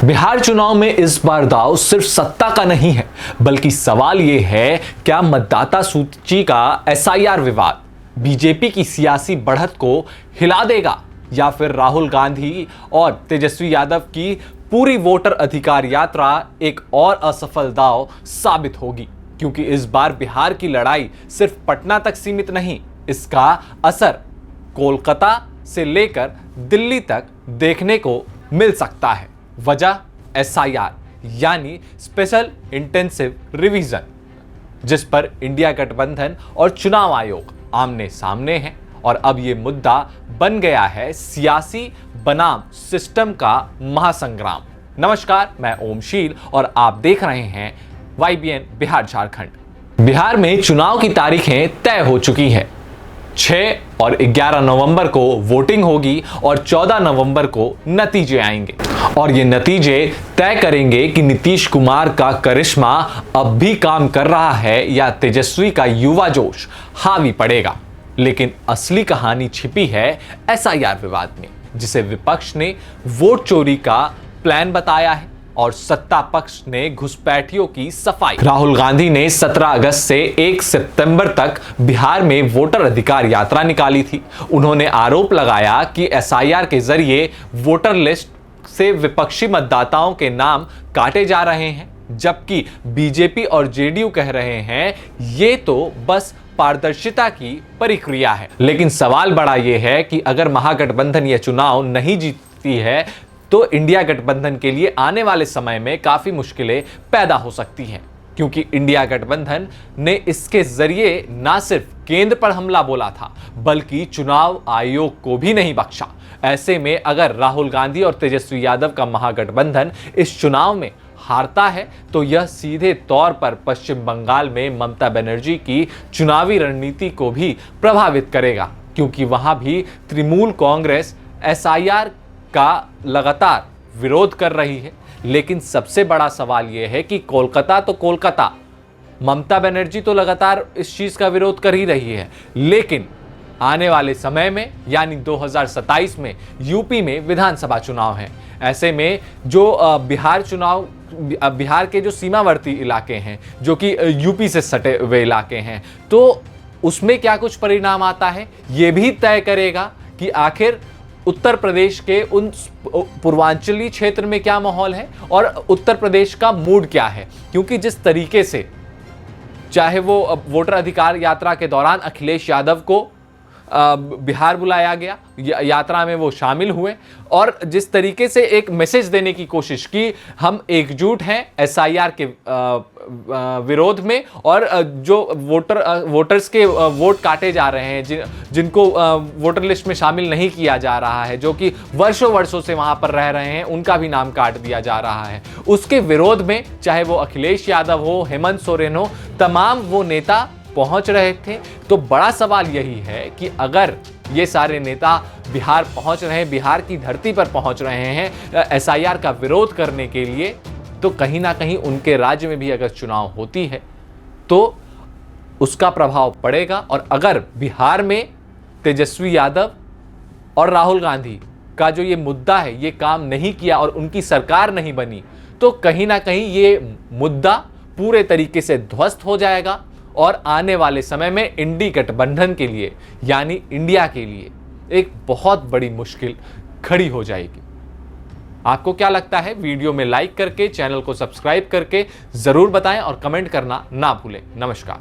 बिहार चुनाव में इस बार दांव सिर्फ सत्ता का नहीं है, बल्कि सवाल यह है क्या मतदाता सूची का एसआईआर विवाद बीजेपी की सियासी बढ़त को हिला देगा या फिर राहुल गांधी और तेजस्वी यादव की पूरी वोटर अधिकार यात्रा एक और असफल दांव साबित होगी। क्योंकि इस बार बिहार की लड़ाई सिर्फ पटना तक सीमित नहीं, इसका असर कोलकाता से लेकर दिल्ली तक देखने को मिल सकता है। वजह एसआईआर यानी स्पेशल इंटेंसिव रिवीजन, जिस पर इंडिया गठबंधन और चुनाव आयोग आमने सामने हैं और अब यह मुद्दा बन गया है सियासी बनाम सिस्टम का महासंग्राम। नमस्कार, मैं ओमशील और आप देख रहे हैं YBN बिहार झारखंड। बिहार में चुनाव की तारीखें तय हो चुकी है। 6 और 11 नवंबर को वोटिंग होगी और 14 नवंबर को नतीजे आएंगे और ये नतीजे तय करेंगे कि नीतीश कुमार का करिश्मा अब भी काम कर रहा है या तेजस्वी का युवा जोश हावी पड़ेगा। लेकिन असली कहानी छिपी है एसआईआर विवाद में, जिसे विपक्ष ने वोट चोरी का प्लान बताया है और सत्ता पक्ष ने घुसपैठियों की सफाई। राहुल गांधी ने 17 अगस्त से 1 सितंबर तक बिहार में वोटर अधिकार यात्रा निकाली थी। उन्होंने आरोप लगाया कि एसआईआर के जरिए वोटर लिस्ट से विपक्षी मतदाताओं के नाम काटे जा रहे हैं, जबकि बीजेपी और जेडीयू कह रहे हैं ये तो बस पारदर्शिता की प्रक्रिया है। लेकिन सवाल बड़ा यह है कि अगर महागठबंधन यह चुनाव नहीं जीतती है तो इंडिया गठबंधन के लिए आने वाले समय में काफी मुश्किलें पैदा हो सकती हैं, क्योंकि इंडिया गठबंधन ने इसके जरिए ना सिर्फ केंद्र पर हमला बोला था, बल्कि चुनाव आयोग को भी नहीं बख्शा। ऐसे में अगर राहुल गांधी और तेजस्वी यादव का महागठबंधन इस चुनाव में हारता है तो यह सीधे तौर पर पश्चिम बंगाल में ममता बनर्जी की चुनावी रणनीति को भी प्रभावित करेगा, क्योंकि वहां भी तृणमूल कांग्रेस एसआईआर का लगातार विरोध कर रही है। लेकिन सबसे बड़ा सवाल यह है कि कोलकाता तो कोलकाता, ममता बनर्जी तो लगातार इस चीज का विरोध कर ही रही है, लेकिन आने वाले समय में यानी 2027 में यूपी में विधानसभा चुनाव है। ऐसे में जो बिहार के जो सीमावर्ती इलाके हैं, जो कि यूपी से सटे हुए इलाके हैं, तो उसमें क्या कुछ परिणाम आता है यह भी तय करेगा कि आखिर उत्तर प्रदेश के उन पूर्वांचली क्षेत्र में क्या माहौल है और उत्तर प्रदेश का मूड क्या है। क्योंकि जिस तरीके से चाहे वो वोटर अधिकार यात्रा के दौरान अखिलेश यादव को बिहार बुलाया गया, यात्रा में वो शामिल हुए और जिस तरीके से एक मैसेज देने की कोशिश की, हम एकजुट हैं एसआईआर के विरोध में और जो वोटर्स के वोट काटे जा रहे हैं, जिनको वोटर लिस्ट में शामिल नहीं किया जा रहा है, जो कि वर्षों से वहां पर रह रहे हैं, उनका भी नाम काट दिया जा रहा है। उसके विरोध में चाहे वो अखिलेश यादव हो, हेमंत सोरेन हो, तमाम वो नेता पहुंच रहे थे। तो बड़ा सवाल यही है कि अगर ये सारे नेता बिहार पहुंच रहे हैं, बिहार की धरती पर पहुंच रहे हैं एसआईआर का विरोध करने के लिए, तो कहीं ना कहीं उनके राज्य में भी अगर चुनाव होती है तो उसका प्रभाव पड़ेगा। और अगर बिहार में तेजस्वी यादव और राहुल गांधी का जो ये मुद्दा है ये काम नहीं किया और उनकी सरकार नहीं बनी, तो कहीं ना कहीं ये मुद्दा पूरे तरीके से ध्वस्त हो जाएगा और आने वाले समय में इंडी गठबंधन के लिए यानी इंडिया के लिए एक बहुत बड़ी मुश्किल खड़ी हो जाएगी। आपको क्या लगता है? वीडियो में लाइक करके, चैनल को सब्सक्राइब करके जरूर बताएं और कमेंट करना ना भूलें। नमस्कार।